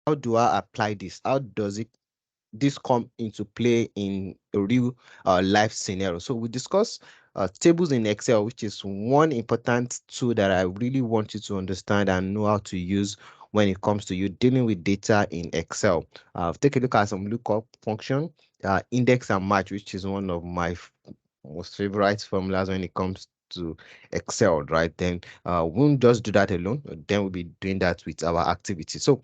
how do I apply this? How does this come into play in a real life scenario? So we discuss tables in Excel, which is one important tool that I really want you to understand and know how to use when it comes to you dealing with data in Excel. Take a look at some lookup function, index and match, which is one of my most favorite formulas when it comes to Excel, right? Then we won't just do that alone. Then we'll be doing that with our activity. So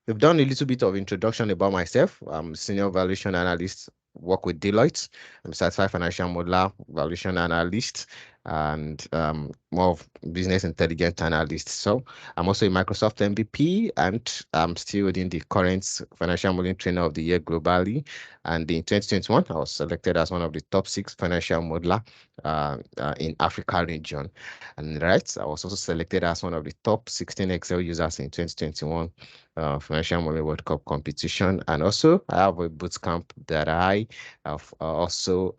we've done a little bit of introduction about myself. I'm a senior valuation analyst, work with Deloitte. I'm a certified financial modeler, valuation analyst, and more of business intelligence analyst. So I'm also a Microsoft MVP, and I'm still within the current financial modeling trainer of the year globally. And in 2021, I was selected as one of the top 6 financial modeler in Africa region. And right, I was also selected as one of the top 16 Excel users in 2021 Financial Modeling World Cup competition. And also, I have a boot camp that I have also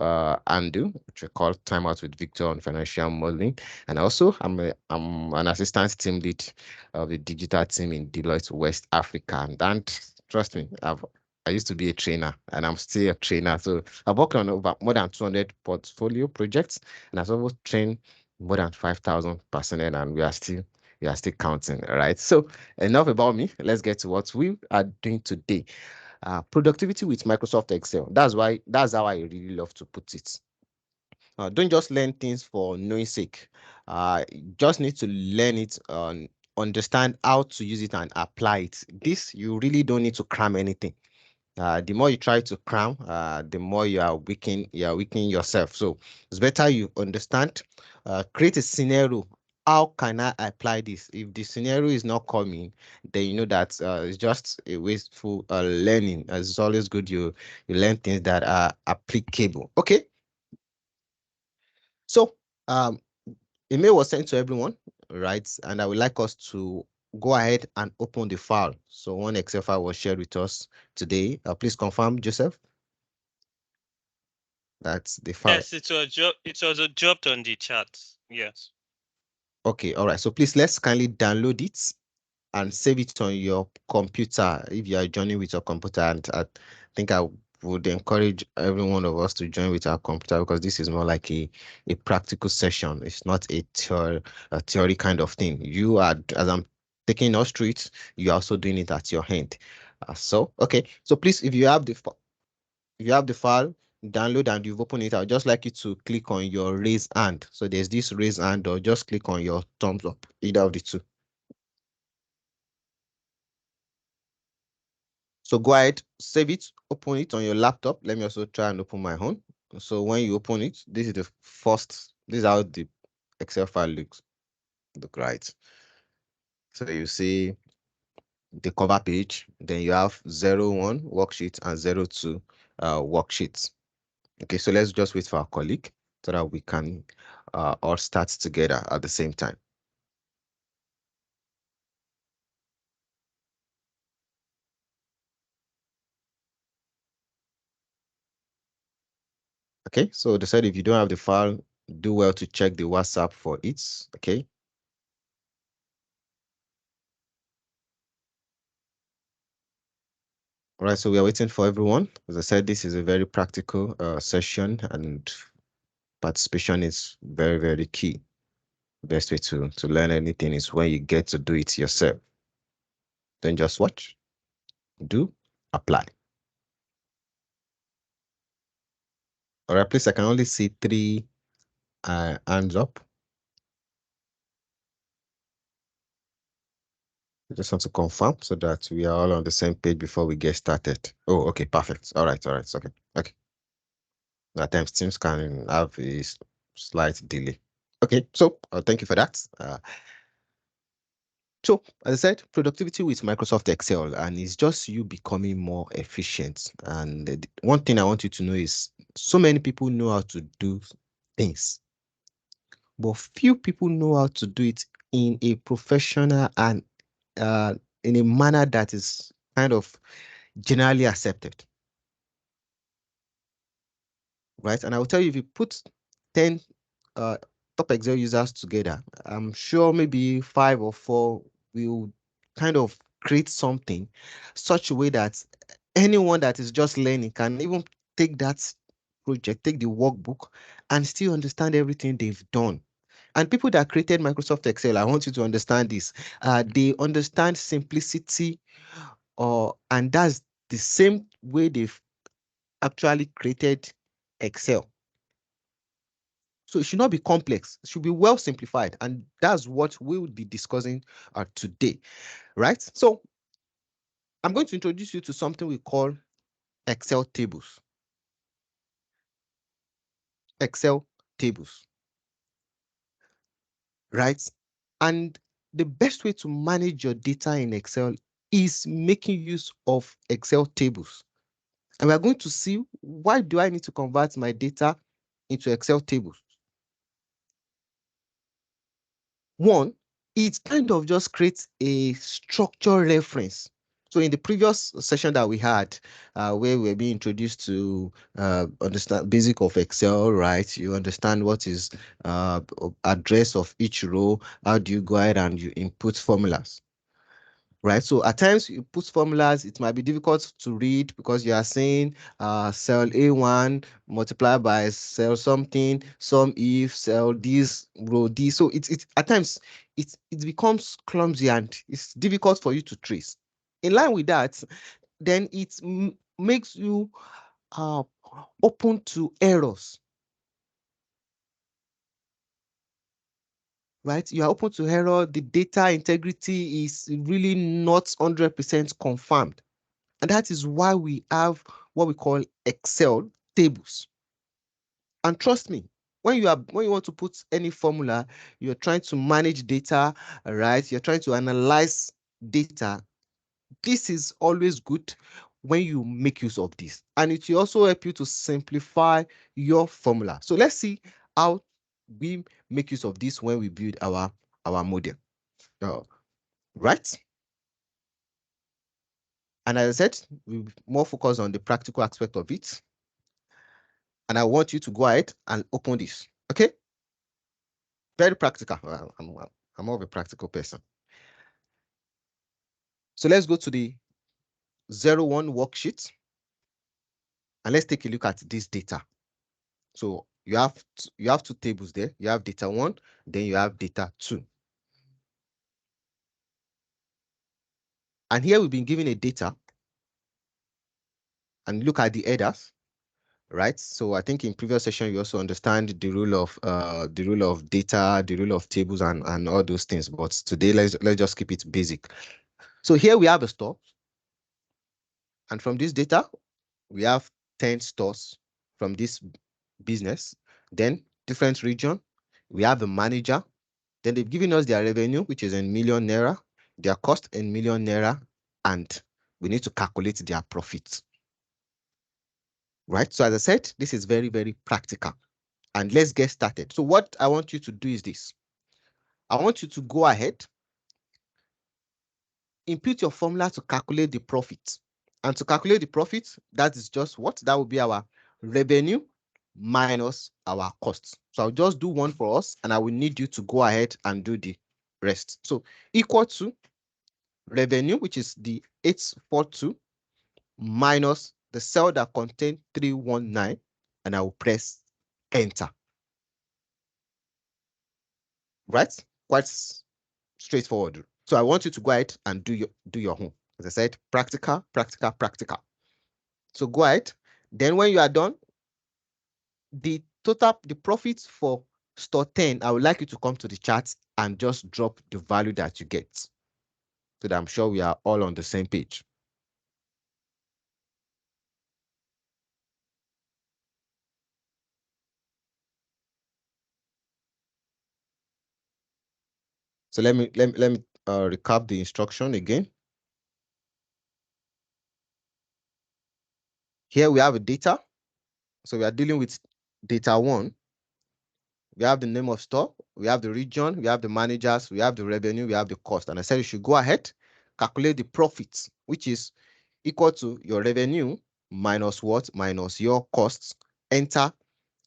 undo, which we call Time Out with Victor on financial modeling. And also, I'm an assistant team lead of the digital team in Deloitte West Africa. And trust me, I used to be a trainer and I'm still a trainer. So I've worked on over more than 200 portfolio projects and I've also trained more than 5,000 personnel, and we are still counting. All right. So enough about me. Let's get to what we are doing today. Productivity with Microsoft Excel. That's how I really love to put it. Don't just learn things for knowing sake. You just need to learn it, understand how to use it and apply it. This, you really don't need to cram anything. The more you try to cram, the more you are weakening yourself. So it's better you understand, create a scenario. How can I apply this? If the scenario is not coming, then you know that it's just a wasteful learning. It's always good you learn things that are applicable. Okay, so um, email was sent to everyone, right? And I would like us to go ahead and open the file. So one Excel file was shared with us today. Please confirm, Joseph. That's the file. Yes, it was dropped on the chat. Yes. Okay, all right. So please let's kindly download it and save it on your computer if you are joining with your computer. And I think I would encourage every one of us to join with our computer because this is more like a practical session. It's not a theory kind of thing. You are, as I'm taking us through it, you're also doing it at your hand. So okay. So please, if you have the file, download and you've opened it, I'd just like you to click on your raise hand. So there's this raise hand, or just click on your thumbs up, either of the two. So go ahead, save it, open it on your laptop. Let me also try and open my own. So when you open it, this is how the Excel file look right. So you see the cover page, then you have 01 worksheet and 02 worksheets. Okay, so let's just wait for our colleague so that we can all start together at the same time. Okay, so they said if you don't have the file, do well to check the WhatsApp for it. Okay. All right, so we are waiting for everyone. As I said, this is a very practical session and participation is very, very key. Best way to learn anything is when you get to do it yourself. Don't just watch, do, apply. All right, please, I can only see 3 hands up. I just want to confirm so that we are all on the same page before we get started. Oh, okay, perfect. All right, it's okay. Okay. At times, Teams can have a slight delay. Okay, so thank you for that. So, as I said, productivity with Microsoft Excel, and it's just you becoming more efficient. And one thing I want you to know is so many people know how to do things, but few people know how to do it in a professional and uh, in a manner that is kind of generally accepted, right? And I will tell you, if you put 10 uh, top Excel users together, I'm sure maybe 5 or 4 will kind of create something such a way that anyone that is just learning can even take that project, take the workbook, and still understand everything they've done. And people that created Microsoft Excel, I want you to understand this. They understand simplicity, and that's the same way they've actually created Excel. So it should not be complex. It should be well simplified. And that's what we will be discussing today, right? So I'm going to introduce you to something we call Excel tables. Excel tables, right? And the best way to manage your data in Excel is making use of Excel tables. And we're going to see, why do I need to convert my data into Excel tables? One, it kind of just creates a structural reference. So in the previous session that we had, where we were being introduced to understand basic of Excel, right? You understand what is address of each row. How do you go ahead and you input formulas? Right. So at times you put formulas, it might be difficult to read because you are saying cell A1 multiplied by cell something, some if cell this row D. So it's at times it becomes clumsy and it's difficult for you to trace. In line with that, then it makes you uh, open to errors. Right? You are open to error. The data integrity is really not 100% confirmed. And that is why we have what we call Excel tables. And trust me, when you want to put any formula, you're trying to manage data, right? You're trying to analyze data. This is always good when you make use of this. And it will also help you to simplify your formula. So let's see how we make use of this when we build our model. Right? And as I said, we more focus on the practical aspect of it. And I want you to go ahead and open this. Okay? Very practical. Well, I'm more of a practical person. So let's go to the 01 worksheet and let's take a look at this data. So you have two tables there. You have data 1, then you have data 2. And here we've been given a data, and look at the headers, right? So I think in previous session you also understand the rule of data, the rule of tables, and all those things. But today let's just keep it basic. So here we have a store, and from this data we have 10 stores from this business. Then different region, we have a manager. Then they've given us their revenue, which is in million naira, their cost in million naira, and we need to calculate their profits. Right? So as I said, this is very, very practical. And let's get started. So what I want you to do is this. I want you to go ahead, input your formula to calculate the profit. And to calculate the profit, that is just what? That will be our revenue minus our costs. So I'll just do one for us, and I will need you to go ahead and do the rest. So equal to revenue, which is the 842, minus the cell that contains 319, and I will press enter. Right? Quite straightforward. So I want you to go ahead and do your home. As I said, practical, practical, practical. So go ahead. Then when you are done, the profits for store 10, I would like you to come to the chart and just drop the value that you get, so that I'm sure we are all on the same page. So let me recap the instruction again. Here we have a data. So we are dealing with data 1. We have the name of store, we have the region, we have the managers, we have the revenue, we have the cost. And I said you should go ahead, calculate the profits, which is equal to your revenue minus what? Minus your costs. Enter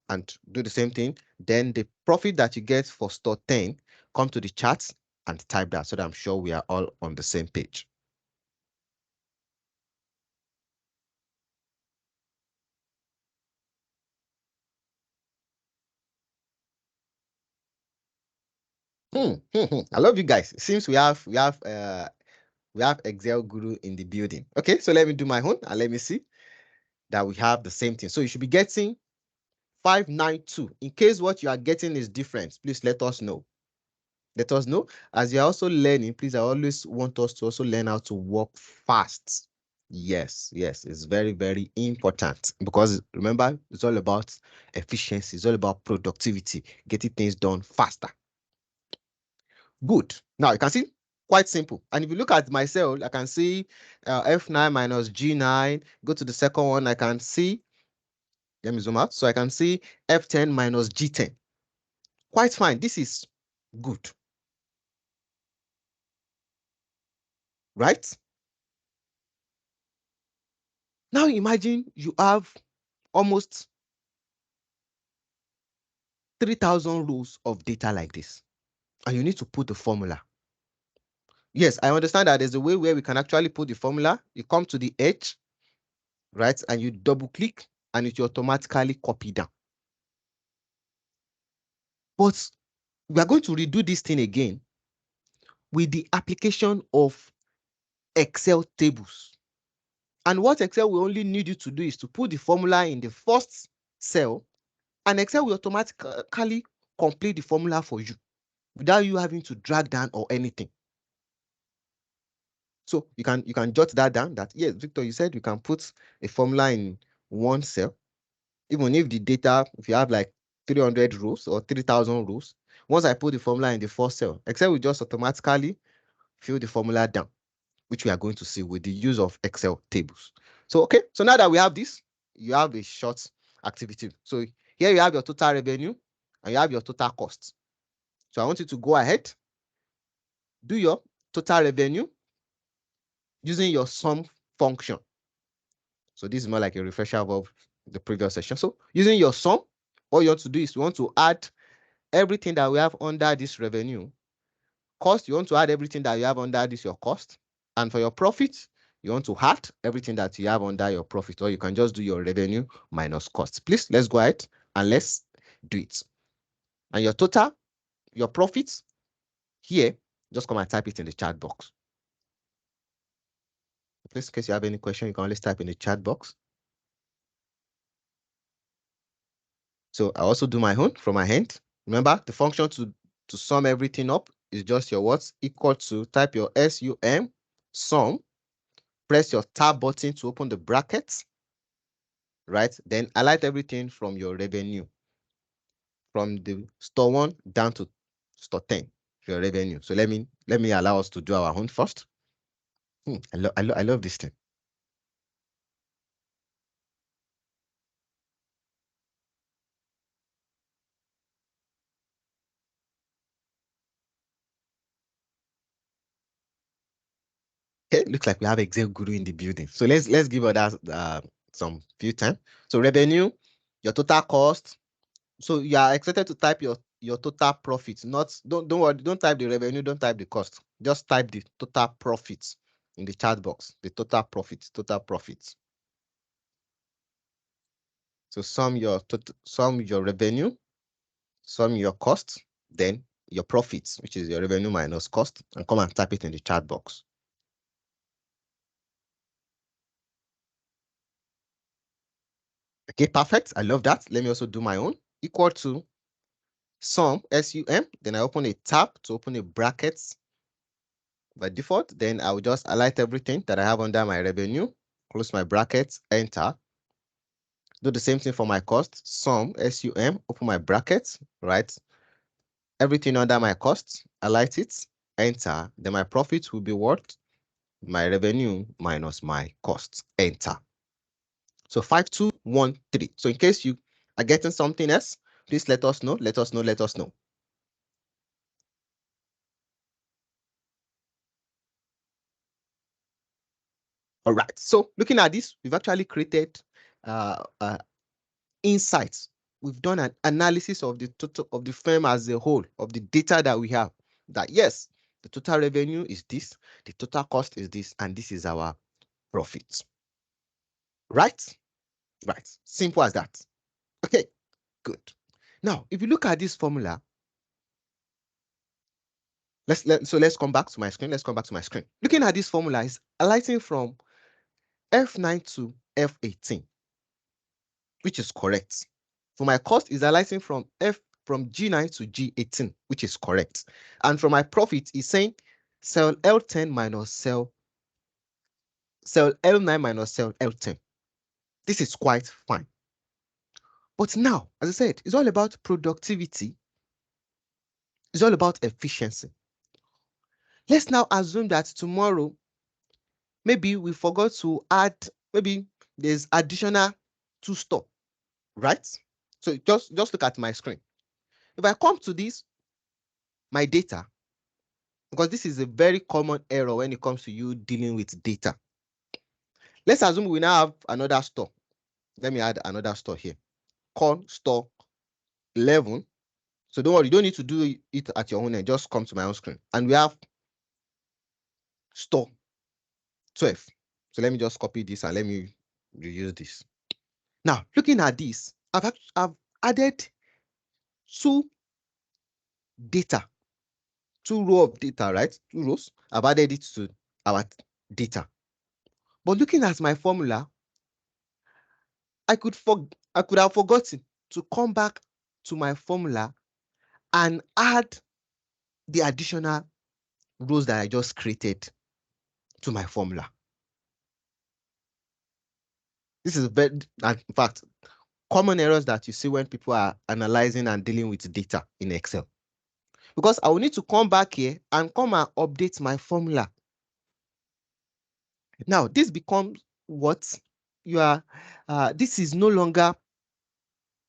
and do the same thing. Then the profit that you get for store 10, come to the charts and type that, so that I'm sure we are all on the same page. I love you guys. Seems we have Excel guru in the building. Okay, so let me do my own and let me see that we have the same thing. So you should be getting 592. In case what you are getting is different, please let us know. Let us know. As you're also learning, please, I always want us to also learn how to work fast. Yes, yes, it's very, very important because remember, it's all about efficiency, it's all about productivity, getting things done faster. Good. Now you can see quite simple. And if you look at my cell, I can see F9 minus G9. Go to the second one, I can see, let me zoom out. So I can see F10 minus G10. Quite fine. This is good, right? Now imagine you have almost 3,000 rows of data like this, and you need to put the formula. Yes, I understand that there's a way where we can actually put the formula. You come to the edge, right, and you double click, and it will automatically copy down. But we are going to redo this thing again with the application of Excel tables. And what Excel will only need you to do is to put the formula in the first cell, and Excel will automatically complete the formula for you without you having to drag down or anything. So you can jot that down that, yes, Victor, you said you can put a formula in one cell, even if the data, if you have like 300 rows or 3,000 rows, once I put the formula in the first cell, Excel will just automatically fill the formula down, which we are going to see with the use of Excel tables. So, okay, so now that we have this, you have a short activity. So here you have your total revenue and you have your total cost. So I want you to go ahead, do your total revenue using your sum function. So this is more like a refresher of the previous session. So using your sum, all you want to do is you want to add everything that we have under this revenue. Cost, you want to add everything that you have under this your cost. And for your profit, you want to add everything that you have under your profit, or you can just do your revenue minus cost. Please, let's go ahead and let's do it. And your total, your profits here, just come and type it in the chat box. Please, in case you have any question, you can always type in the chat box. So I also do my own from my hand. Remember, the function to sum everything up is just your what equal to, type your SUM, sum, press your tab button to open the brackets, right? Then highlight everything from your revenue, from the store 1 down to store 10, your revenue. So let me allow us to do our own first. I love this thing. Okay, looks like we have Excel guru in the building. So let's give others some few time. So revenue, your total cost. So you are expected to type your total profit. Not don't worry, don't type the revenue, don't type the cost. Just type the total profits in the chat box. The total profit, total profits. So sum your revenue, sum your cost, then your profits, which is your revenue minus cost, and come and type it in the chat box. Okay, perfect. I love that. Let me also do my own. Equal to sum, SUM. Then I open a tab to open a brackets by default. Then I will just highlight everything that I have under my revenue, close my brackets, enter. Do the same thing for my cost, sum, SUM, open my brackets, right? Everything under my cost, highlight it, enter. Then my profit will be what? My revenue minus my cost, enter. So 5213. So in case you are getting something else, please let us know, let us know, let us know. All right. So looking at this, we've actually created insights. We've done an analysis of the total of the firm as a whole, of the data that we have. That yes, the total revenue is this, the total cost is this, and this is our profit. Right? Right. Simple as that. Okay, good. Now, if you look at this formula, Let's come back to my screen. Let's come back to my screen. Looking at this formula is highlighting from F9 to F18, which is correct. For my cost is highlighting from G9 to G18, which is correct. And for my profit is saying cell L10 minus cell L9 minus cell L10. This is quite fine. But now, as I said, it's all about productivity. It's all about efficiency. Let's now assume that tomorrow, maybe we forgot to add, maybe there's additional two store, right? So just look at my screen. If I come to this, my data, because this is a very common error when it comes to you dealing with data. Let's assume we now have another store. Let me add another store here. Call store 11. So don't worry, you don't need to do it at your own end. Just come to my own screen. And we have store 12. So let me just copy this and let me reuse this. Now, looking at this, I've added two data, two rows of data, right? Two rows. I've added it to our data. But looking at my formula, I could have forgotten to come back to my formula and add the additional rows that I just created to my formula. This is very, in fact, common errors that you see when people are analyzing and dealing with data in Excel. Because I will need to come back here and come and update my formula. Now, this becomes what you are, this is no longer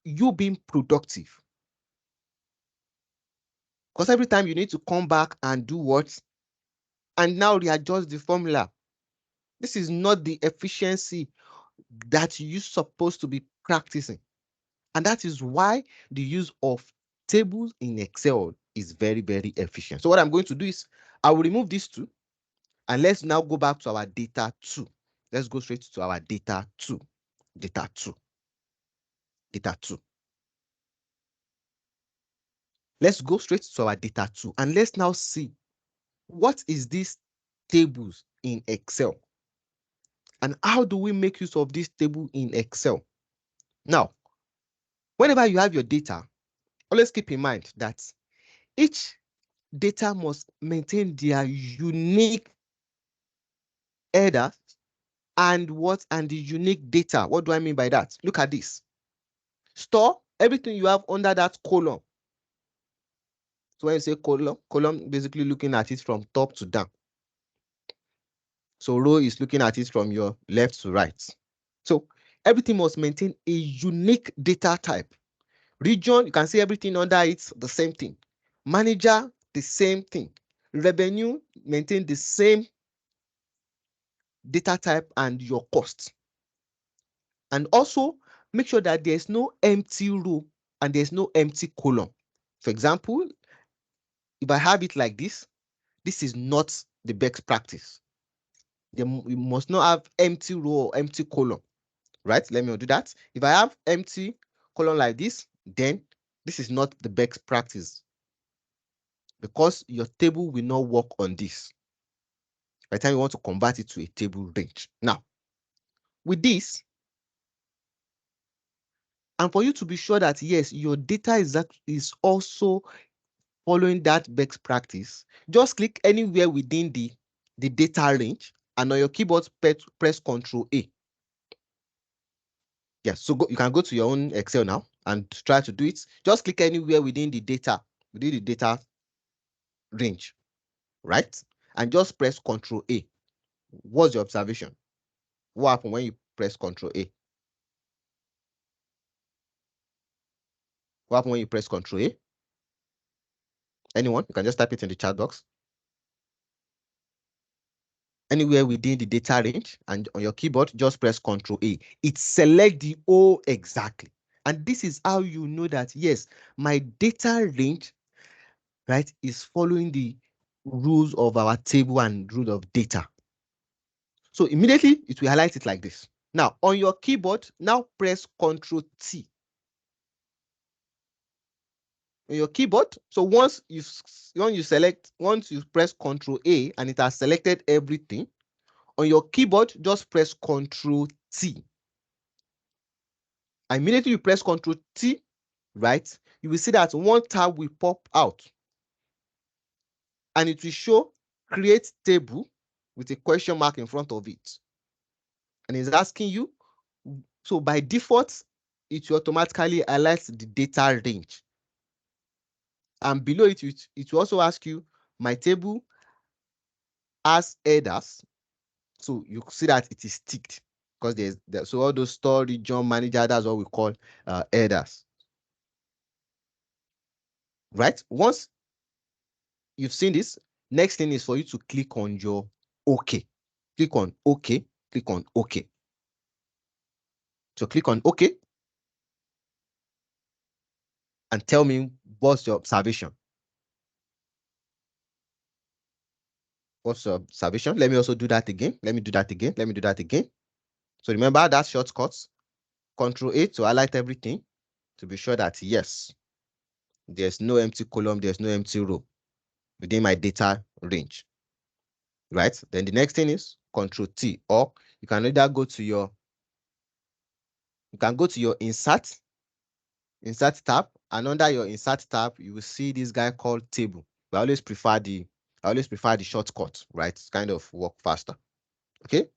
you being productive. Because every time you need to come back and do what? And now readjust the formula. This is not the efficiency that you're supposed to be practicing. And that is why the use of tables in Excel is very, very efficient. So what I'm going to do is I will remove these two and let's now go back to our data 2. Let's go straight to our data 2. Data 2. Data 2. Let's go straight to our data 2 and let's now see what is this tables in Excel and how do we make use of this table in Excel. Now, whenever you have your data, always keep in mind that each data must maintain their unique header and the unique data. What do I mean by that? Look at this. Store everything you have under that column. So when you say column basically looking at it from top to down. So row is looking at it from your left to right. So everything must maintain a unique data type. Region, you can see everything under it, the same thing. Manager, the same thing. Revenue, maintain the same data type and your cost. And also make sure that there's no empty row and there's no empty column. For example, if I have it like this is not the best practice. We must not have empty row or empty column, right? Let me do that. If I have empty column like this, then this is not the best practice because your table will not work on this. By the time you want to convert it to a table range. Now, with this, and for you to be sure that yes, your data is also following that best practice, just click anywhere within the data range and on your keyboard press Ctrl A. Yes, so you can go to your own Excel now and try to do it. Just click anywhere within the data range, right? And just press Ctrl A. What's your observation? What happens when you press Ctrl A? What happens when you press Ctrl A? Anyone? You can just type it in the chat box. Anywhere within the data range and on your keyboard, just press Ctrl A. It selects the O exactly. And this is how you know that, yes, my data range, right, is following the rules of our table and rule of data. So immediately it will highlight it like this. Now on your keyboard, now press Ctrl T. on your keyboard. So once you press Control A and it has selected everything, on your keyboard, just press Control T. Immediately you press Control T, right, you will see that one tab will pop out and it will show create table with a question mark in front of it. And it's asking you, so by default, it will automatically highlight the data range. And below it, it will also ask you, my table has headers. So you see that it is ticked because so all those store region manager, that's what we call headers. Right? Once you've seen this, next thing is for you to click on your OK. Click on OK. Click on OK. So click on OK and tell me what's your observation. What's your observation? Let me also do that again. Let me do that again. Let me do that again. So remember that shortcut. Control A to highlight everything to be sure that yes, there's no empty column, there's no empty row within my data range. Right? Then the next thing is Control T, or you can either go to your insert tab, and under your insert tab, you will see this guy called table. But I always prefer the shortcut, right? It's kind of work faster. Okay.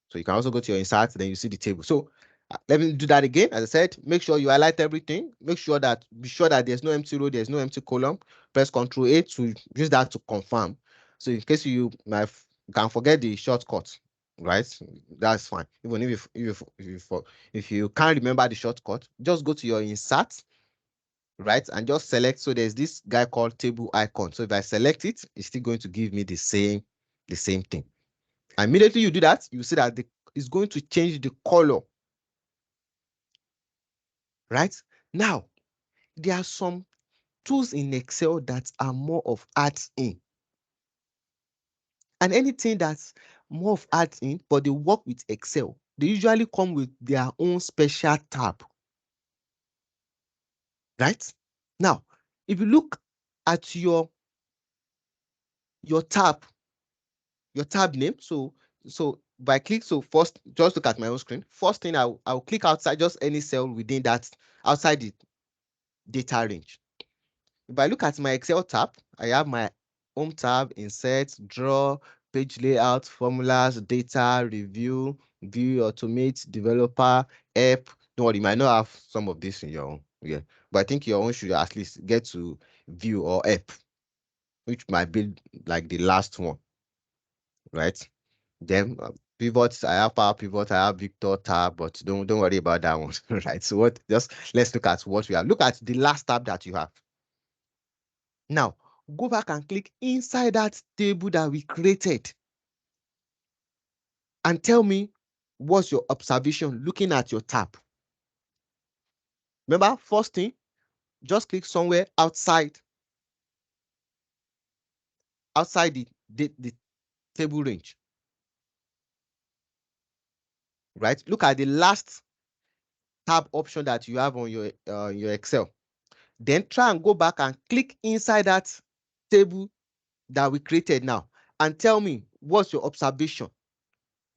So you can also go to your insert, then you see the table. So let me do that again. As I said, make sure you highlight everything. Be sure that there's no empty row, there's no empty column. Press Control A to use that to confirm. So in case you can forget the shortcut, right? That's fine. Even if you can't remember the shortcut, just go to your insert, right, and just select. So there's this guy called table icon. So if I select it, it's still going to give me the same thing. Immediately you do that, you see that it's going to change the color. Right? Now, there are some tools in Excel that are more of add-in. And anything that's more of add-in, but they work with Excel, they usually come with their own special tab. Right? Now, if you look at your tab, name, so by click, so first, just look at my own screen. First thing, I'll click outside just any cell within that, outside the data range. If I look at my Excel tab, I have my home tab, insert, draw, page layout, formulas, data, review, view, automate, developer, app. Don't worry, you might not have some of this in your own. Yeah. But I think your own should at least get to view or app, which might be like the last one, right? Then pivots, I have power pivot, I have Victor tab, but don't worry about that one, right? So let's look at what we have. Look at the last tab that you have. Now, go back and click inside that table that we created and tell me what's your observation looking at your tab. Remember, first thing, just click somewhere outside the table range. Right? Look at the last tab option that you have on your Excel. Then try and go back and click inside that table that we created now and tell me what's your observation.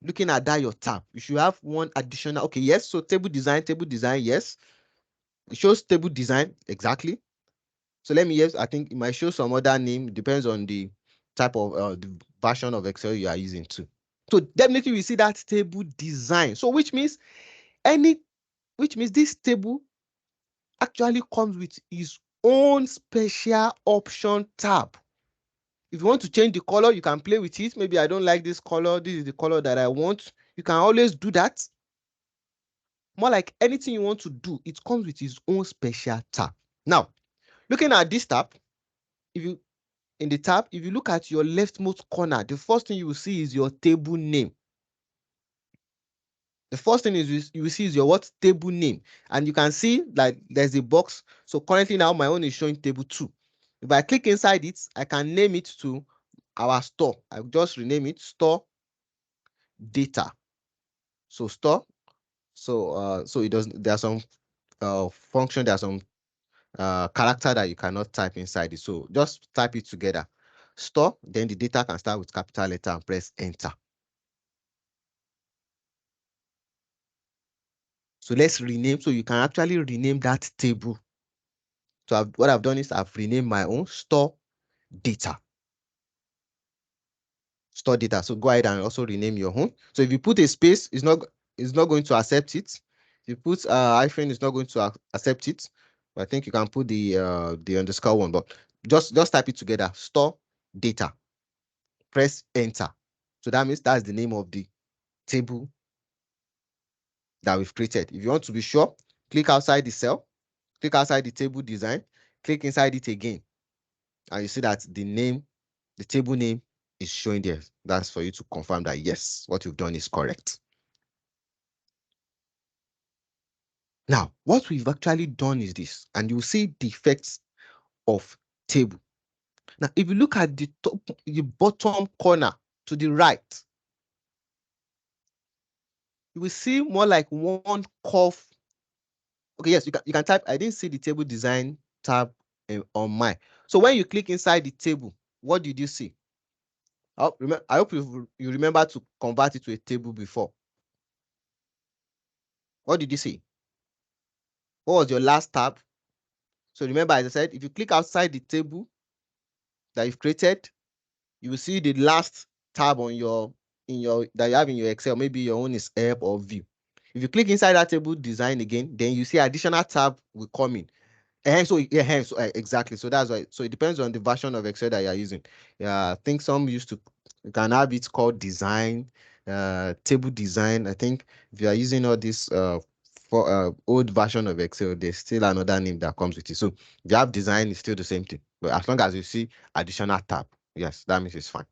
Looking at that your tab, you should have one additional. Okay, yes. So table design, yes. It shows table design exactly. So let me use, I think it might show some other name, depends on the type of the version of Excel you are using too. So definitely we see that table design. So which means this table actually comes with its own special option tab. If you want to change the color, you can play with it. Maybe I don't like this color. This is the color that I want. You can always do that. More like anything you want to do, it comes with its own special tab. Now, looking at this tab, if you look at your leftmost corner, the first thing you will see is your table name. The first thing is you will see is your what table name, and you can see that there's a box. So currently now my own is showing table 2. If I click inside it, I can name it to our store. I will just rename it store data. So store. So so it does. There are some function. There are some character that you cannot type inside it. So just type it together. Store, then the data can start with capital letter and press enter. So let's rename. So you can actually rename that table. So what I've done is I've renamed my own store data. Store data. So go ahead and also rename your own. So if you put a space, it's not going to accept it. If you put hyphen, it's not going to accept it. But I think you can put the underscore one. But just type it together. Store data. Press enter. So that means that's the name of the table that we've created. If you want to be sure, click outside the cell, click outside the table design, click inside it again, and you see that the table name is showing there. That's for you to confirm that yes, what you've done is correct. Now, what we've actually done is this, and you'll see the effects of table. Now, if you look at the bottom corner to the right, you will see more like one curve. Okay, yes, you can type. I didn't see the table design tab on mine. So when you click inside the table, what did you see? I hope you remember to convert it to a table before. What did you see? What was your last tab? So remember, as I said, if you click outside the table that you've created, you will see the last tab on that you have in your Excel. Maybe your own is help or view. If you click inside that table design again, then you see additional tab will come in. Exactly. So that's why. So it depends on the version of Excel that you're using. Yeah, I think some you can have it called design, table design. I think if you are using all this for old version of Excel, there's still another name that comes with it. So if you have design, it's still the same thing. But as long as you see additional tab, yes, that means it's fine.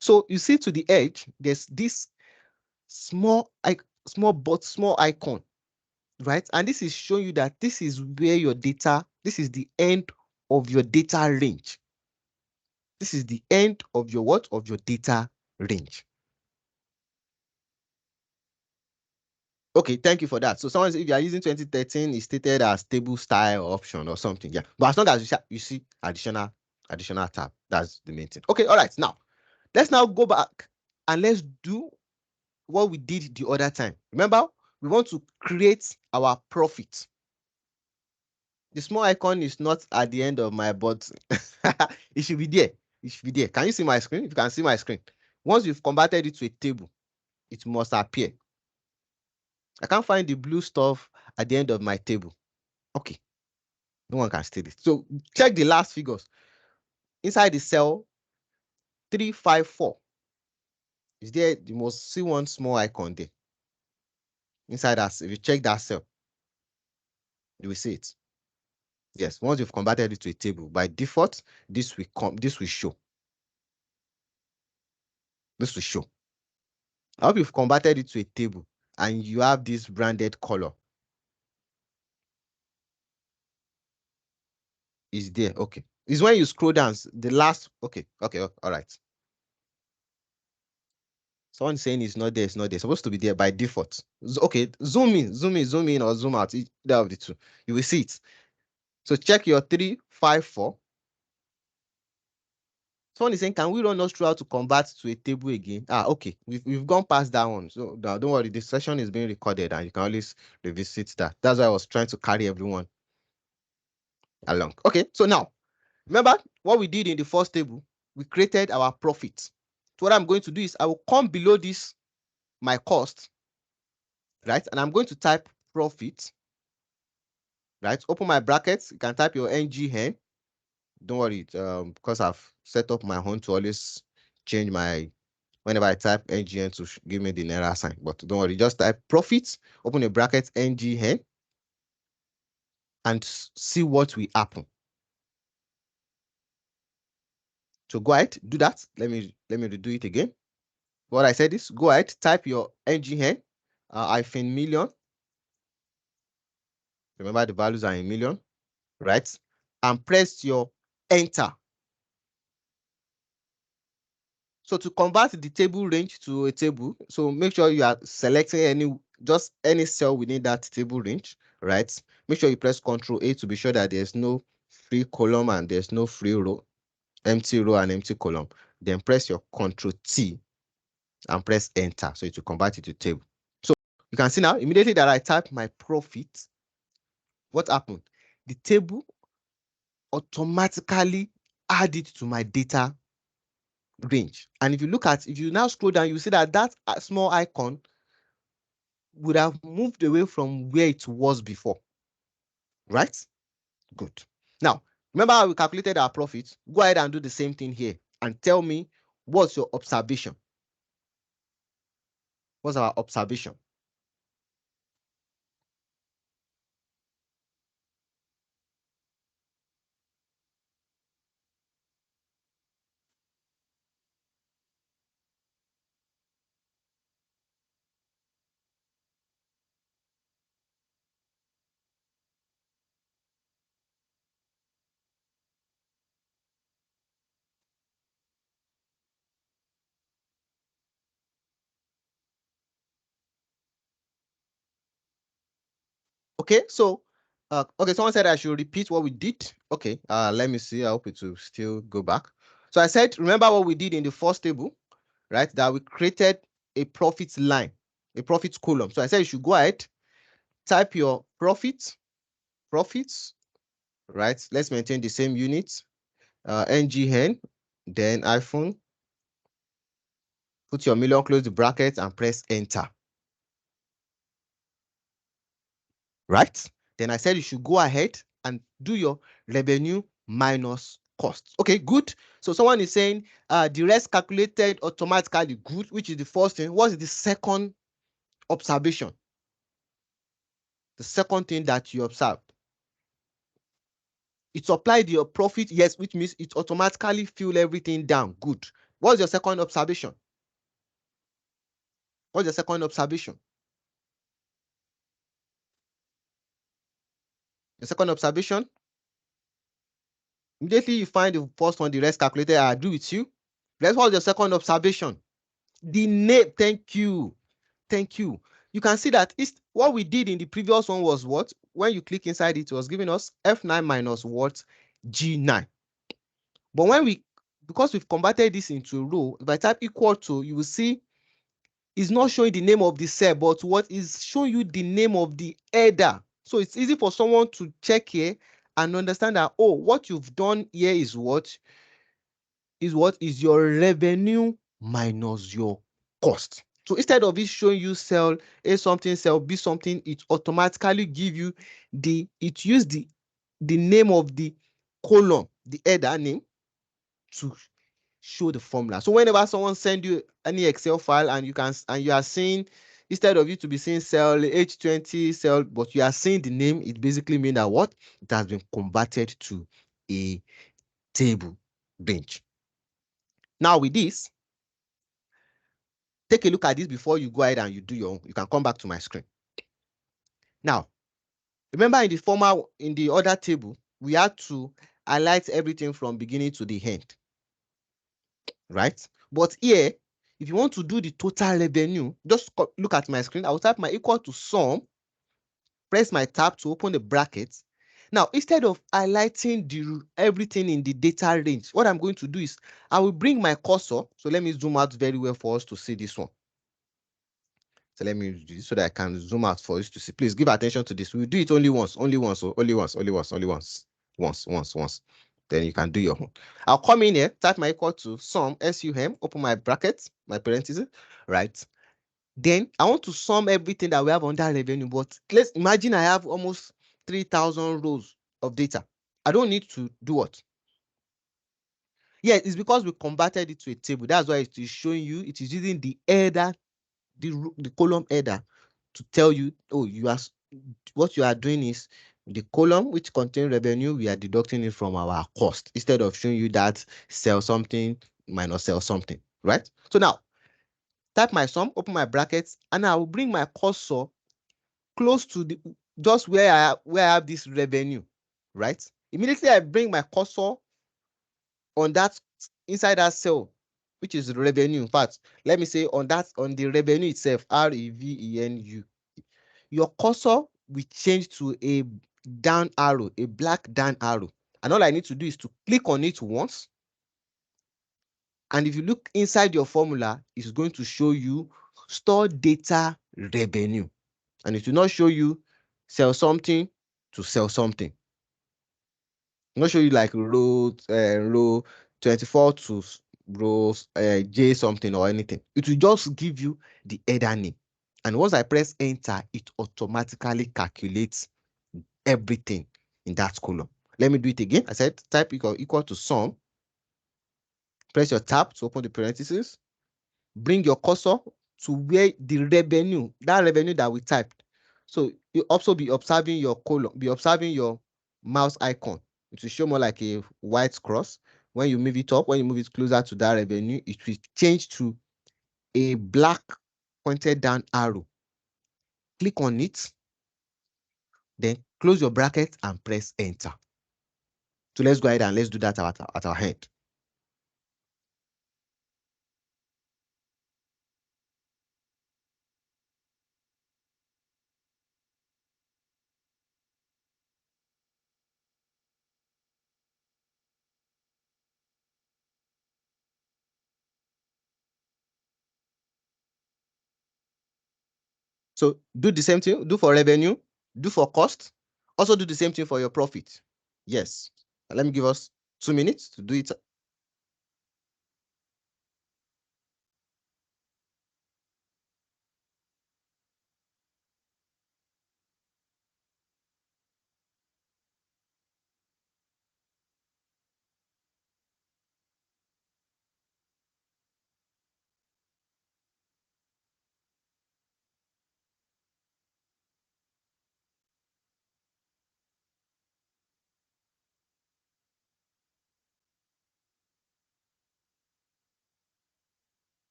So you see to the edge, there's this small small icon, right? And this is showing you that this is where your data, this is the end of your data range. This is the end of your what? Of your data range. Okay, thank you for that. So someone, if you are using 2013, it's stated as table style option or something. Yeah. But as long as you see additional tab, that's the main thing. Okay, all right. Now, let's now go back and let's do what we did the other time. Remember, we want to create our profit. The small icon is not at the end of my button. It should be there. It should be there. Can you see my screen? If you can see my screen. Once you've converted it to a table, it must appear. I can't find the blue stuff at the end of my table. Okay. No one can steal it. So check the last figures. Inside the cell 354. Is there, you must see one small icon there. Inside that, if you check that cell, you will see it. Yes, once you've converted it to a table, by default, this will show. This will show. I hope you've converted it to a table and you have this branded color. Is there? Okay. It's when you scroll down, the last, okay, all right. Someone saying it's not there, it's not there. It's supposed to be there by default. Okay, zoom in, or zoom out, either of the two. You will see it. So check your 354. Someone is saying, can we run us through how to convert to a table again? Okay. We've gone past that one. So don't worry, this session is being recorded and you can always revisit that. That's why I was trying to carry everyone along. Okay, so now, remember what we did in the first table? We created our profit. So what I'm going to do is I will come below this, my cost, right? And I'm going to type profit, right? Open my brackets. You can type your NGN. Don't worry, because I've set up my own to always change my, whenever I type NGN to give me the Naira sign. But don't worry, just type profit, open a bracket, NGN, and see what will happen. So go ahead, do that. Let me redo it again. What I said is, go ahead, type your NGN, hyphen million. Remember the values are in million, right? And press your enter. So to convert the table range to a table, so make sure you are selecting just any cell within that table range. right? Make sure you press Control A to be sure that there's no free column and there's no free row, empty row and empty column. Then press your Control T and press Enter. So it will convert it to table. So you can see now, immediately that I type my profit, what happened? The table automatically add it to my data range. And if you now scroll down, you see that that small icon would have moved away from where it was before, right? Good. Now, remember how we calculated our profit? Go ahead and do the same thing here and tell me what's your observation. What's our observation? Okay, so okay, someone said I should repeat what we did. Okay, let me see. I hope it will still go back. So I said, remember what we did in the first table, right? That we created a profit line, a profit column. So I said you should go ahead, type your profits, right? Let's maintain the same unit, ngn, then iPhone, put your million, close the bracket, and press enter. Right? Then I said you should go ahead and do your revenue minus cost. Okay, good. So someone is saying the rest calculated automatically. Good, which is the first thing. What is the second observation? The second thing that you observed. It's applied your profit, yes, which means it automatically fill everything down. Good. What's your second observation? What's your second observation? The second observation, immediately you find the first one, the rest calculated. I agree with you. Let's what's your second observation? The name. Thank you. Thank you. You can see that it's what we did in the previous one was what? When you click inside it was giving us F9 minus what? G9. But when because we've converted this into a row, if I type equal to, you will see it's not showing the name of the cell, but what is showing you the name of the header. So it's easy for someone to check here and understand that, oh, what you've done here is what is your revenue minus your cost. So instead of it showing you cell A something, cell B something, it automatically give you it use the name of the column, the header name, to show the formula. So whenever someone send you any Excel file and you are seeing, instead of you to be seeing cell H20 cell, but you are seeing the name, it basically means that what? It has been converted to a table bench. Now with this, take a look at this before you go ahead and you do your own. You can come back to my screen. Now, remember in the other table, we had to highlight everything from beginning to the end, right? But here, if you want to do the total revenue, just look at my screen. I will type my equal to sum, press my tab to open the brackets. Now, instead of highlighting everything in the data range, what I'm going to do is I will bring my cursor. So let me zoom out very well for us to see this one. So let me do this so that I can zoom out for you to see. Please give attention to this. We'll do it only once, only once, only once, only once, only once, once. Then you can do your own. I'll come in here, type my equal to sum, SUM, open my brackets, my parentheses, right? Then I want to sum everything that we have under revenue, but let's imagine I have almost 3,000 rows of data. I don't need to do what? Yeah, it's because we converted it to a table. That's why it is showing you, it is using the header, the column header to tell you, oh, what you are doing is the column which contains revenue, we are deducting it from our cost instead of showing you that sell something minus sell something, right? So now type my sum, open my brackets, and I will bring my cursor close to the just where I have this revenue, right? Immediately I bring my cursor on that inside that cell, which is revenue. In fact, let me say on the revenue itself, REVENU. Your cursor will change to a down arrow, a black down arrow. And all I need to do is to click on it once. And if you look inside your formula, it's going to show you store data revenue. And it will not show you sell something to sell something. It will not show you like row 24 to row J something or anything. It will just give you the header name. And once I press enter, it automatically calculates everything in that column. Let me do it again. I said type equal to sum. Press your tab to open the parentheses. Bring your cursor to where the revenue, that revenue that we typed. So you also be observing your column, be observing your mouse icon. It will show more like a white cross. When you move it up, when you move it closer to that revenue, it will change to a black pointed down arrow. Click on it, then close your bracket and press enter. So let's go ahead and let's do that at our hand. So do the same thing, do for revenue, do for cost, also do the same thing for your profit. Yes. Let me give us 2 minutes to do it.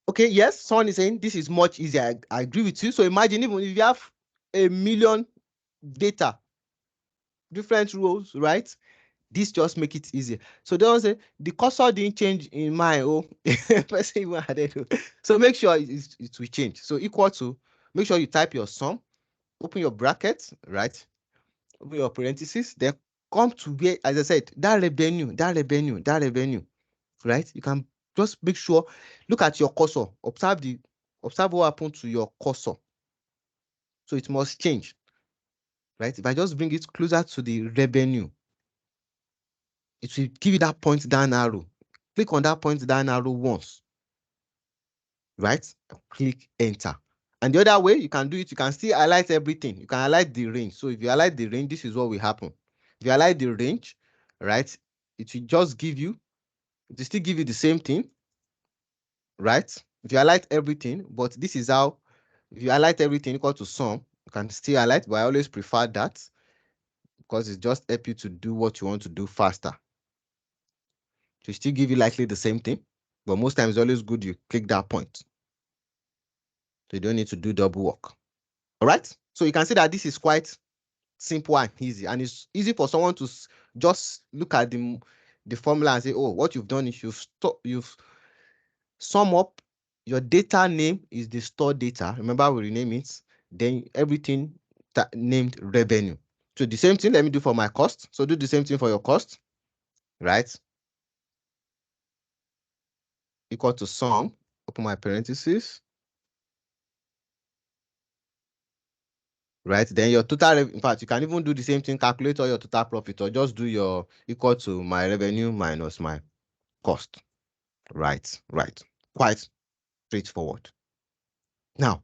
Okay, yes, someone is saying this is much easier. I agree with you. So imagine even if you have a million data, different rows, right? This just make it easier. So don't say the cursor didn't change in my person even added. So make sure it will change. So equal to, make sure you type your sum, open your brackets, right? Open your parentheses, then come to where, as I said, that revenue, right? You can just make sure, look at your cursor, observe what happened to your cursor. So it must change, right? If I just bring it closer to the revenue, it will give you that point down arrow. Click on that point down arrow once, right? Click enter. And the other way you can do it, you can still highlight everything. You can highlight the range. So if you highlight the range, this is what will happen. If you highlight the range, right, it will just give you, it will still give you the same thing, right? If you highlight everything, but this is how, if you highlight everything equal to sum, you can still highlight, but I always prefer that because it just help you to do what you want to do faster. To still give you likely the same thing, but most times it's always good you click that point. So you don't need to do double work. All right. So you can see that this is quite simple and easy, and it's easy for someone to just look at the formula and say, oh, what you've done is you've sum up your data name is the store data. Remember, we rename it. Then everything named revenue. So the same thing, let me do for my cost. So do the same thing for your cost, right? Equal to sum, open my parentheses, right? Then your total, in fact, you can even do the same thing, calculate all your total profit, or just do your equal to my revenue minus my cost, right? Right. Quite straightforward. Now,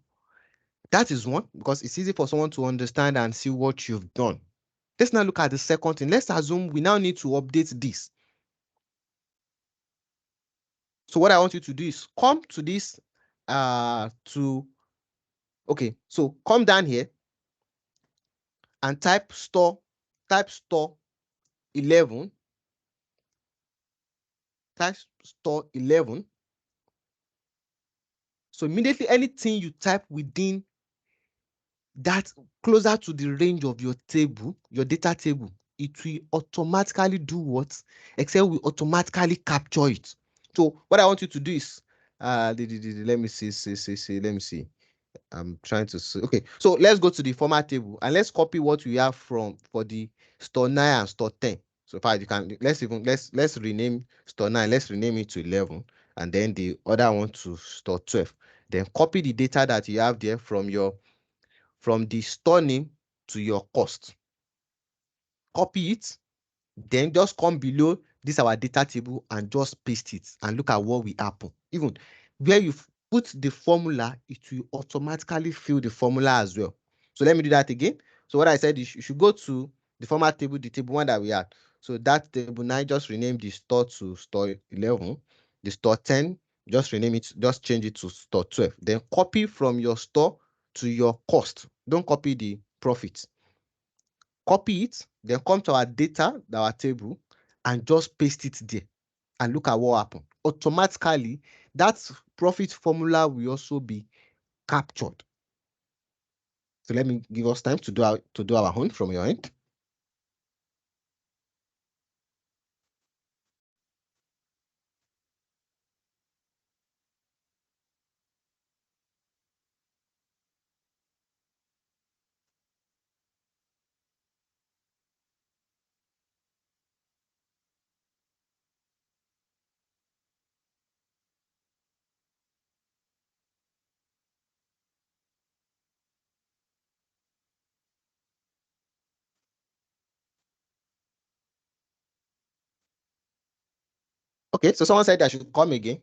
that is one, because it's easy for someone to understand and see what you've done. Let's now look at the second thing. Let's assume we now need to update this. So what I want you to do is come to this, okay, so come down here and type store 11, type store 11. So immediately anything you type within that closer to the range of your table, your data table, it will automatically do what? Excel will automatically capture it. So what I want you to do is, let me see, let me see. I'm trying to see. Okay, so let's go to the format table and let's copy what we have from for the store 9 and store 10. So in fact, you can let's rename store 9, let's rename it to 11, and then the other one to store 12. Then copy the data that you have there from the store name to your cost. Copy it, then just come below this our data table and just paste it and look at what will happen. Even where you put the formula, it will automatically fill the formula as well. So let me do that again. So what I said is you should go to the format table, the table one that we had. So that table 9, just rename the store to store 11. The store 10, just rename it, just change it to store 12. Then copy from your store to your cost. Don't copy the profit. Copy it, then come to our data, our table, and just paste it there and look at what happened. Automatically, that profit formula will also be captured. So let me give us time to do our own from your end. Okay, so someone said I should come again.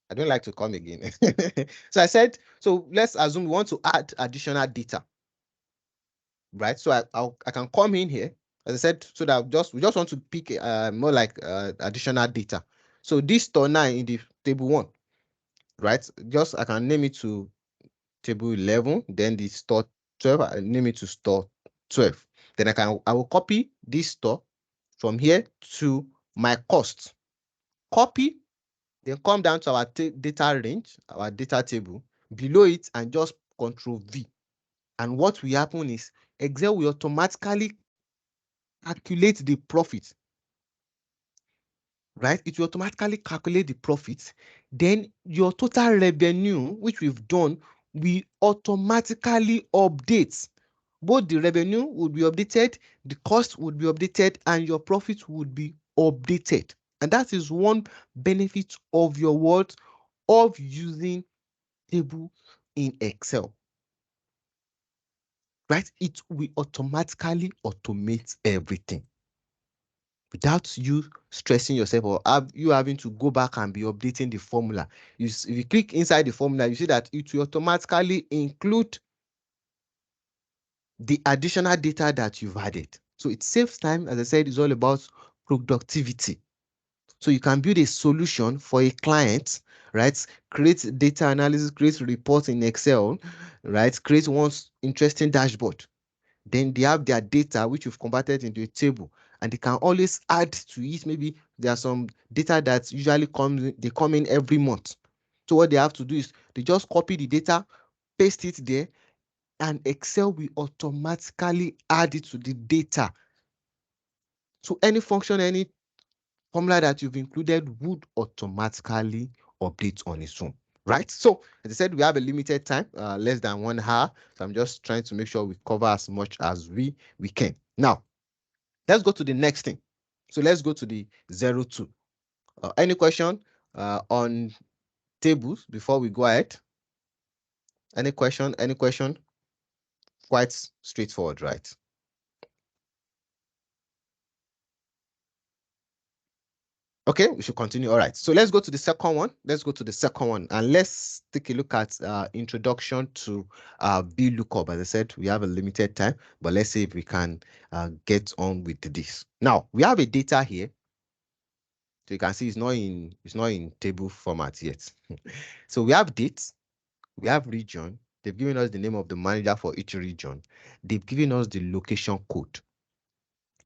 I don't like to come again. So I said, so let's assume we want to add additional data, right? So I can come in here, as I said, so that we just want to pick more like additional data. So this store 9 in the table 1, right? Just I can name it to table 11, then the store 12, I name it to store 12. Then I will copy this store from here to my cost. Copy, then come down to our data range, our data table, below it, and just Control V. And what will happen is Excel will automatically calculate the profit, right? It will automatically calculate the profit. Then your total revenue, which we've done, will automatically update. Both the revenue would be updated, the cost would be updated, and your profit would be updated. And that is one benefit of your work of using table in Excel, right? It will automatically automate everything without you stressing yourself or you having to go back and be updating the formula. If you click inside the formula, you see that it will automatically include the additional data that you've added. So it saves time. As I said, it's all about productivity. So you can build a solution for a client, right? Create data analysis, create reports in Excel, right? Create one interesting dashboard. Then they have their data, which you've converted into a table, and they can always add to it. Maybe there are some data that usually they come in every month. So what they have to do is they just copy the data, paste it there, and Excel will automatically add it to the data. So any function, any formula that you've included would automatically update on its own, right? So as I said, we have a limited time, less than 1 hour. So I'm just trying to make sure we cover as much as we can. Now, let's go to the next thing. So let's go to the 02. Any question on tables before we go ahead? Any question? Any question? Quite straightforward, right? Okay, we should continue. All right. So let's go to the second one. Let's go to the second one and let's take a look at introduction to VLOOKUP. As I said, we have a limited time, but let's see if we can get on with this. Now we have a data here. So you can see it's not in table format yet. So we have dates, we have region. They've given us the name of the manager for each region. They've given us the location code.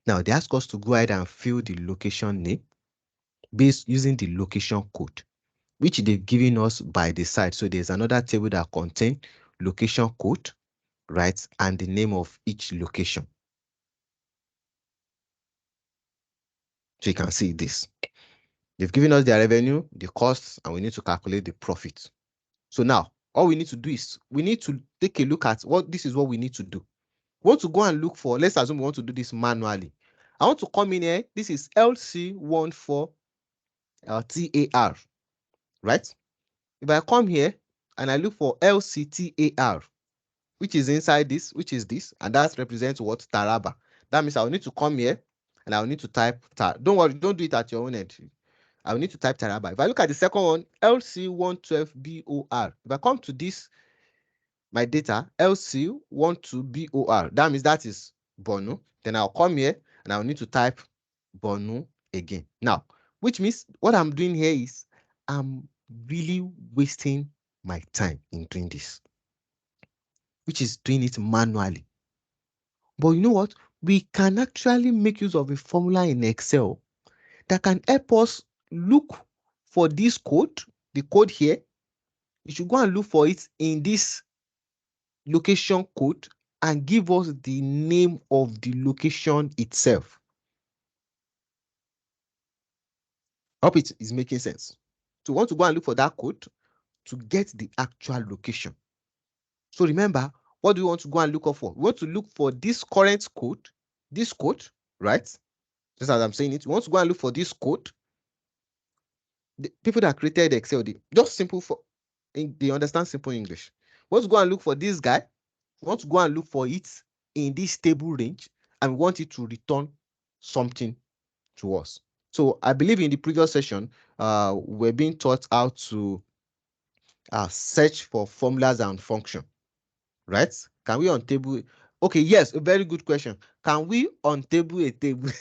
Now they ask us to go ahead and fill the location name. based using the location code, which they've given us by the side. So there's another table that contains location code, right, and the name of each location. So you can see this. They've given us their revenue, the costs, and we need to calculate the profit. So now, all we need to do is we need to take a look at what this is what we need to do. We want to go and look for, let's assume we want to do this manually. I want to come in here. This is LC14 TAR, right? If I come here and I look for LCTAR, which is inside this, which is this, and that represents what? Taraba. That means I will need to come here and I will need to type don't worry, don't do it at your own end. I will need to type Taraba. If I look at the second one, LC12BOR, if I come to this, my data, LC12BOR, that means that is Borno. Then I'll come here and I'll need to type Borno again. Now, which means what I'm doing here is I'm really wasting my time in doing this, which is doing it manually. But you know what? We can actually make use of a formula in Excel that can help us look for this code, the code here. You should go and look for it in this location code and give us the name of the location itself. I hope it is making sense. So we want to go and look for that code to get the actual location. So remember, what do we want to go and look up for? We want to look for this current code, right? Just as I'm saying it, we want to go and look for this code. The people that created Excel, they just simple for they understand simple English. We want to go and look for this guy. We want to go and look for it in this table range, and we want it to return something to us. So I believe in the previous session, we're being taught how to search for formulas and function, right? Can we untable? Okay, yes, a very good question. Can we untable a table?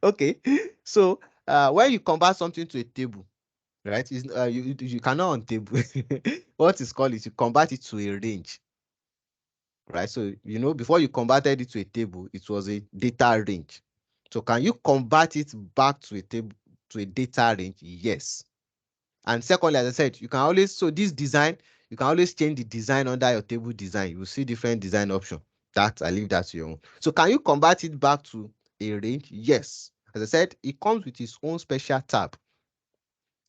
Okay, so when you convert something to a table, right? You cannot untable. What is called is you convert it to a range, right? So before you converted it to a table, it was a data range. So can you convert it back to a table, to a data range? Yes. And secondly, as I said, you can always, so this design, you can always change the design under your table design. You will see different design options. That I leave that to your own. So can you convert it back to a range? Yes. As I said, it comes with its own special tab.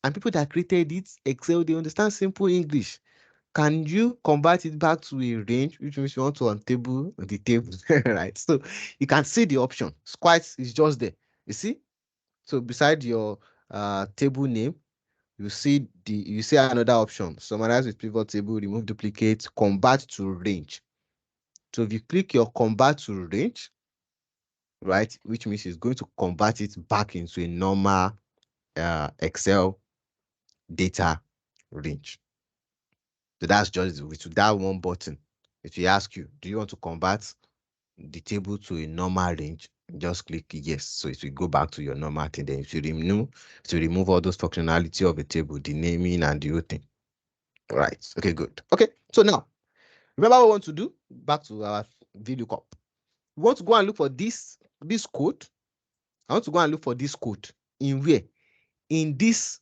And people that created it, Excel, they understand simple English. Can you convert it back to a range, which means you want to untable the table, right? So you can see the option. It's just there. You see? So beside your table name, you see another option. Summarize with pivot table, remove duplicate, convert to range. So if you click your convert to range, right, which means it's going to convert it back into a normal Excel data range. So that's just with that one button. If you ask you, do you want to convert the table to a normal range? Just click yes. So it will go back to your normal thing. Then if you remove all those functionality of a table, the naming and the whole thing. Right. Okay, good. Okay. So now, remember what we want to do? Back to our VLOOKUP. We want to go and look for this code. I want to go and look for this code in where? In this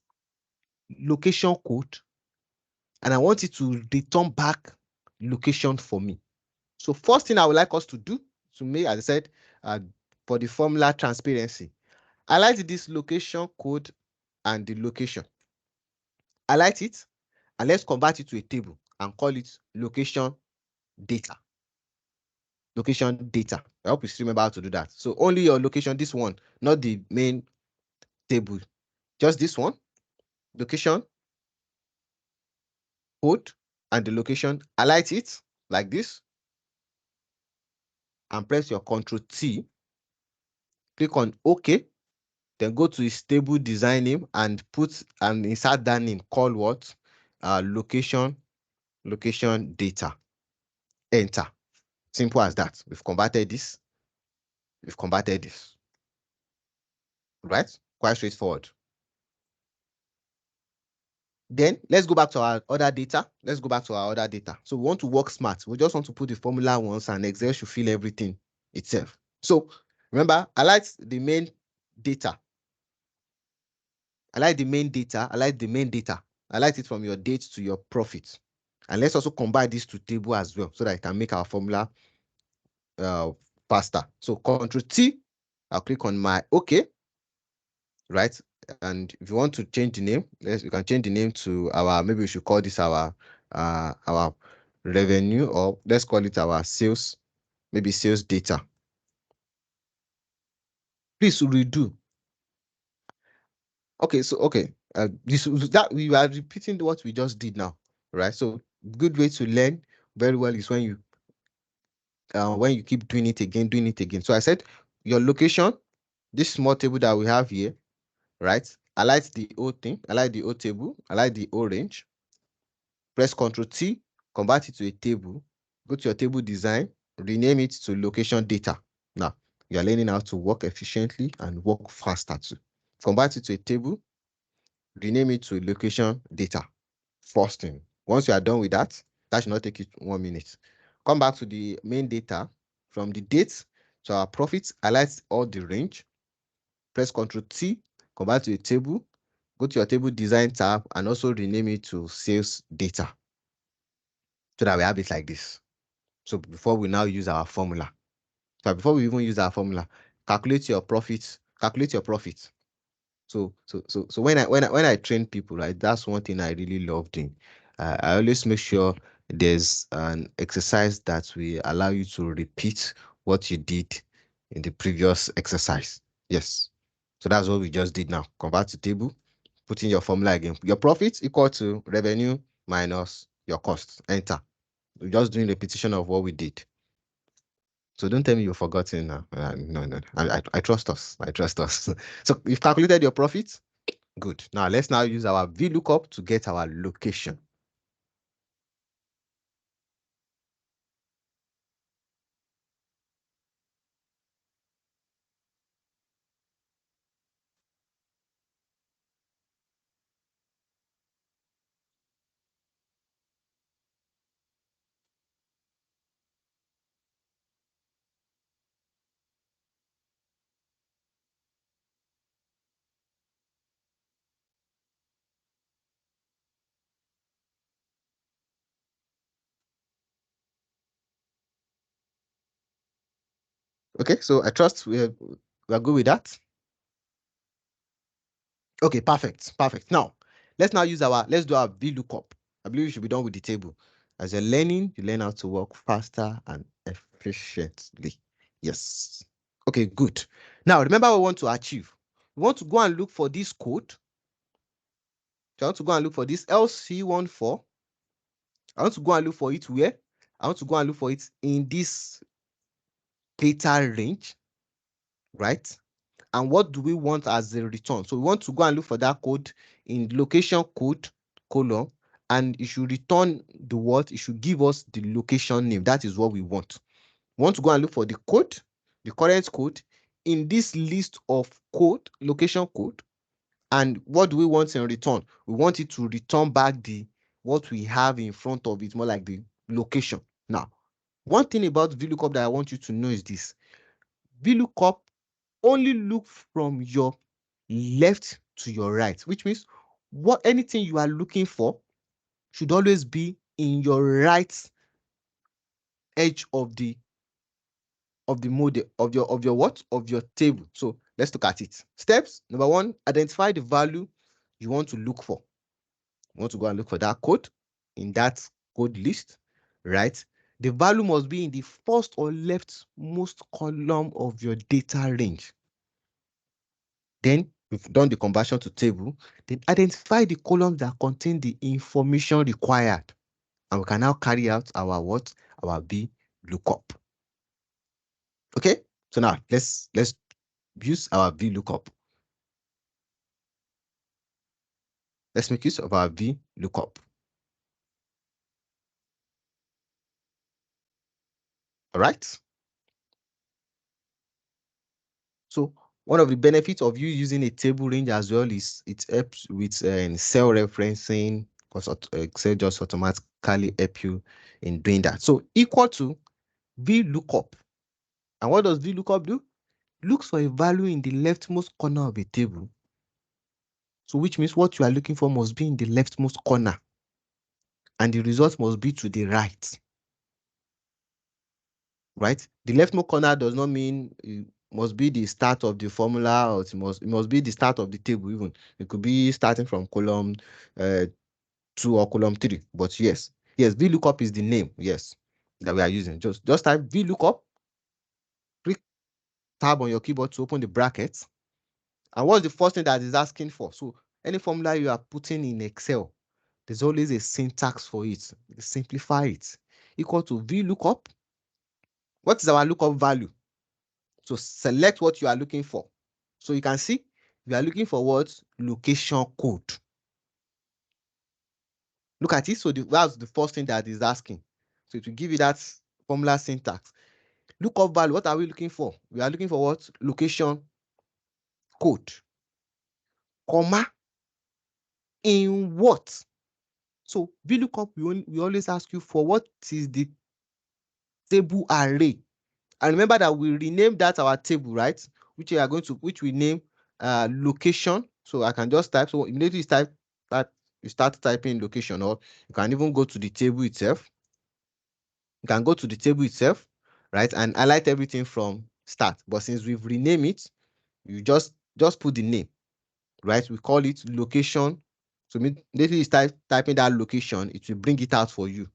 location code, and I want it to return back location for me. So first thing I would like us to do to make, as I said, for the formula transparency, highlight this location code and the location. Highlight it, and let's convert it to a table and call it location data. Location data. I hope you still remember how to do that. So only your location, this one, not the main table. Just this one, location, code, and the location. Highlight it like this and press your Ctrl T. Click on OK. Then go to his table design name and insert that name. Call what? Location data. Enter. Simple as that. We've converted this. We've converted this. Right? Quite straightforward. Then let's go back to our other data. So we want to work smart. We just want to put the formula once and Excel should fill everything itself. So remember, highlight the main data. I like the main data. I like the main data. I like it from your date to your profit. And let's also combine these two table as well so that I can make our formula uh, faster. So Control T, I'll click on my OK, right? And if you want to change the name, we can change the name to our, maybe we should call this our revenue, or let's call it our sales, maybe sales data. Please redo. Okay, so okay, this that we are repeating what we just did now, right? So good way to learn very well is when you keep doing it again. So I said your location, this small table that we have here, right? I like the O thing. I like the O table. I like the orange. Press Ctrl T, convert it to a table. Go to your table design, rename it to location data. Now you are learning how to work efficiently and work faster too. Convert it to a table, rename it to location data. First thing. Once you are done with that, that should not take you 1 minute. Come back to the main data. From the date to our profits, highlight all the range. Press Ctrl T, convert to a table. Go to your table design tab and also rename it to sales data so that we have it like this. So before we now use our formula. So before we even use our formula, calculate your profits. Calculate your profits. So when I train people, right, that's one thing I really love doing. I always make sure there's an exercise that will allow you to repeat what you did in the previous exercise. Yes. So that's what we just did now. Convert to table, put in your formula again. Your profit equal to revenue minus your cost. Enter. We're just doing repetition of what we did. So don't tell me you've forgotten now. No, no. I trust us. I trust us. So you've calculated your profit. Good. Now let's now use our VLOOKUP to get our location. Okay, so I trust we are good with that. Okay, perfect, perfect. Now let's do our VLOOKUP. I believe you should be done with the table. As you're learning, you learn how to work faster and efficiently. Yes. Okay, good. Now remember what we want to achieve. We want to go and look for this code. So I want to go and look for this LC14. I want to go and look for it where? I want to go and look for it in this data range, right? And what do we want as the return? So we want to go and look for that code in location code column, and it should return the what? It should give us the location name. That is what we want. We want to go and look for the code, the current code in this list of code, location code. And what do we want in return? We want it to return back the what we have in front of it, more like the location. Now, one thing about VLOOKUP that I want you to know is this. VLOOKUP only look from your left to your right, which means what anything you are looking for should always be in your right edge of the model of your what of your table. So let's look at it. Steps number one: identify the value you want to look for. You want to go and look for that code in that code list, right? The value must be in the first or leftmost column of your data range. Then we've done the conversion to table. Then identify the columns that contain the information required. And we can now carry out our what? Our V lookup. Okay? So now let's use our V lookup. Let's make use of our V lookup. All right? So one of the benefits of you using a table range as well is it helps with cell referencing, because Excel just automatically help you in doing that. So equal to VLOOKUP. And what does VLOOKUP do? Looks for a value in the leftmost corner of a table. So which means what you are looking for must be in the leftmost corner and the result must be to the right. Right? The leftmost corner does not mean it must be the start of the formula, or it must be the start of the table even. It could be starting from column 2 or column 3. But yes, VLOOKUP is the name, yes, that we are using. Just type VLOOKUP, click tab on your keyboard to open the brackets. And what's the first thing that is asking for? So any formula you are putting in Excel, there's always a syntax for it. Simplify it. Equal to VLOOKUP. What is our lookup value? So select what you are looking for. So you can see we are looking for what? Location code. Look at it. So that's the first thing that is asking. So it will give you that formula syntax. Lookup value, what are we looking for? We are looking for what? Location code. Comma, in what? So VLOOKUP, we always ask you for what is the table array. And remember that we renamed that our table, right? Which we name location. So I can just type. So immediately you type that, you start typing location, or you can even go to the table itself. You can go to the table itself, right, and highlight everything from start. But since we've renamed it, you just put the name, right? We call it location. So immediately you start typing that location, it will bring it out for you.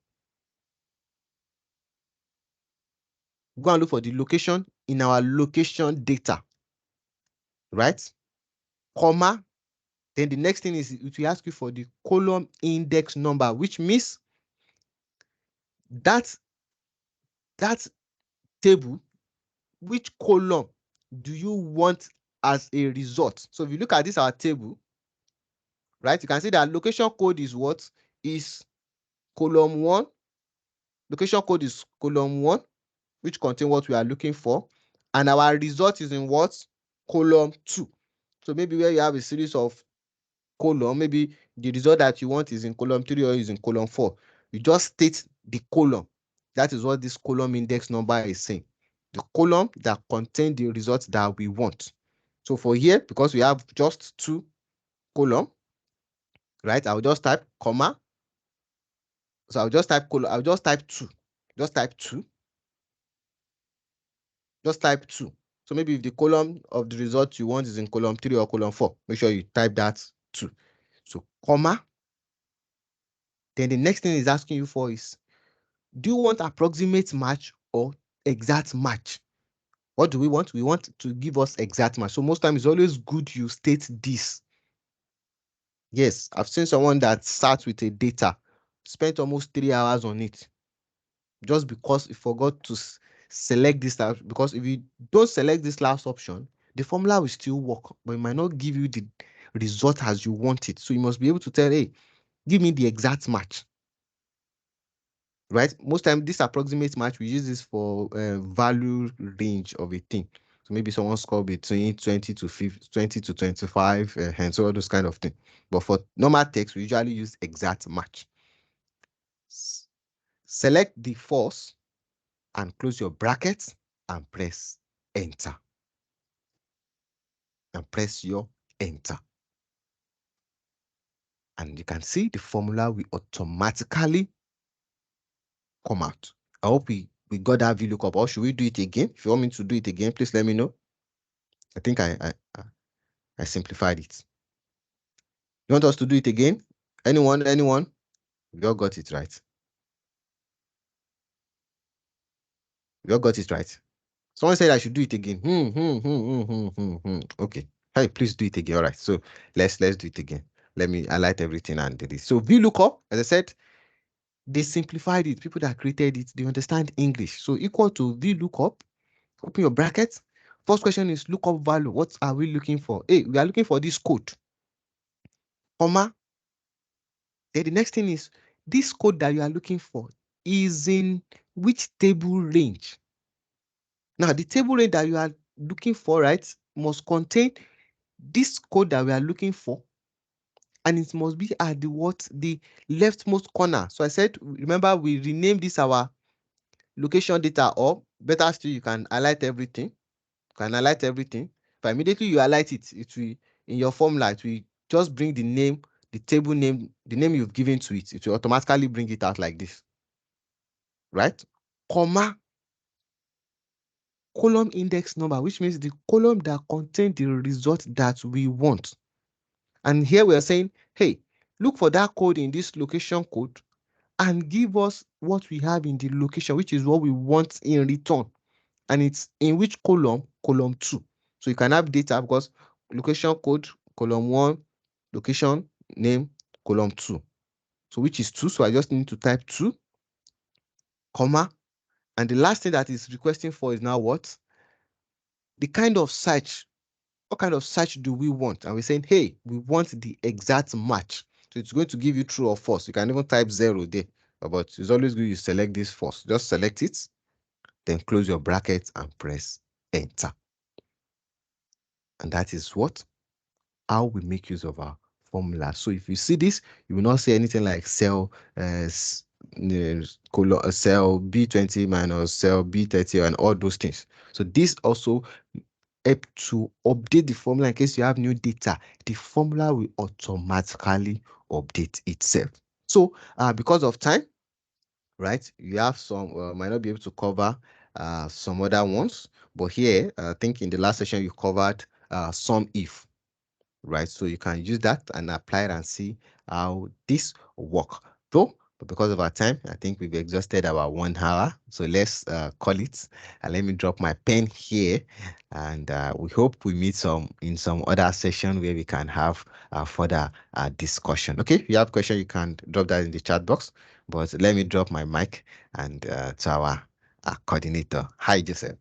Go and look for the location in our location data, right? Comma. Then the next thing is it will ask you for the column index number, which means that table, which column do you want as a result? So if you look at this, our table, right, you can see that location code is what? Is column 1. Location code is column 1, which contain what we are looking for. And our result is in what? Column 2. So maybe where you have a series of column, maybe the result that you want is in column 3 or is in column 4. You just state the column. That is what this column index number is saying. The column that contains the results that we want. So for here, because we have just 2 column, right? I'll just type comma. So I'll just type column. I'll just type 2. Just type 2. Just type 2. So maybe if the column of the result you want is in column 3 or column 4, make sure you type that 2. So comma. Then the next thing is asking you for is, do you want approximate match or exact match? What do we want? We want to give us exact match. So most times it's always good you state this. Yes, I've seen someone that sat with a data, spent almost 3 hours on it, just because he forgot to select this. Because if you don't select this last option, the formula will still work, but it might not give you the result as you want it. So you must be able to tell, hey, give me the exact match. Right? Most time this approximate match, we use this for value range of a thing. So maybe someone score between 20 to 50, 20 to 25, hence all those kind of thing. But for normal text, we usually use exact match. Select the force and close your brackets and press enter. And press your enter. And you can see the formula will automatically come out. I hope we got that VLOOKUP, or should we do it again? If you want me to do it again, please let me know. I think I simplified it. You want us to do it again? Anyone? Anyone? We all got it right. We all got it right. Someone said I should do it again. Okay. Hey, please do it again. All right. So let's do it again. Let me highlight everything and do this. So VLOOKUP, as I said, they simplified it. People that created it, they understand English. So equal to VLOOKUP. Open your brackets. First question is lookup value. What are we looking for? Hey, we are looking for this code. Comma. Then the next thing is this code that you are looking for is in which table range? Now, the table range that you are looking for, right, must contain this code that we are looking for, and it must be at the leftmost corner. So I said, remember, we renamed this our location data, or better still, you can highlight everything. You can highlight everything. But immediately you highlight it, it will, in your formula, it will just bring the name, the table name, the name you've given to it. It will automatically bring it out like this, right? Comma, column index number, which means the column that contains the result that we want. And here we are saying, hey, look for that code in this location code and give us what we have in the location, which is what we want in return. And it's in which column? Column 2. So you can have data because location code, column 1, location name, column 2. So which is 2. So I just need to type 2, comma. And the last thing that is requesting for is now what? The kind of search. What kind of search do we want? And we're saying, hey, we want the exact match. So it's going to give you true or false. You can even type 0 there, but it's always good you select this false. Just select it, then close your brackets and press enter. And that is what? How we make use of our formula. So if you see this, you will not see anything like cell cell B20 minus cell B30 and all those things. So this also help to update the formula in case you have new data. The formula will automatically update itself. So because of time, right, you have some might not be able to cover some other ones, but here I think in the last session you covered some if, right? So you can use that and apply it and see how this work. Though, but because of our time, I think we've exhausted our 1 hour. So let's call it. And let me drop my pen here. And we hope we meet some in some other session where we can have further discussion. Okay, if you have question, you can drop that in the chat box. But let me drop my mic and to our coordinator. Hi, Joseph.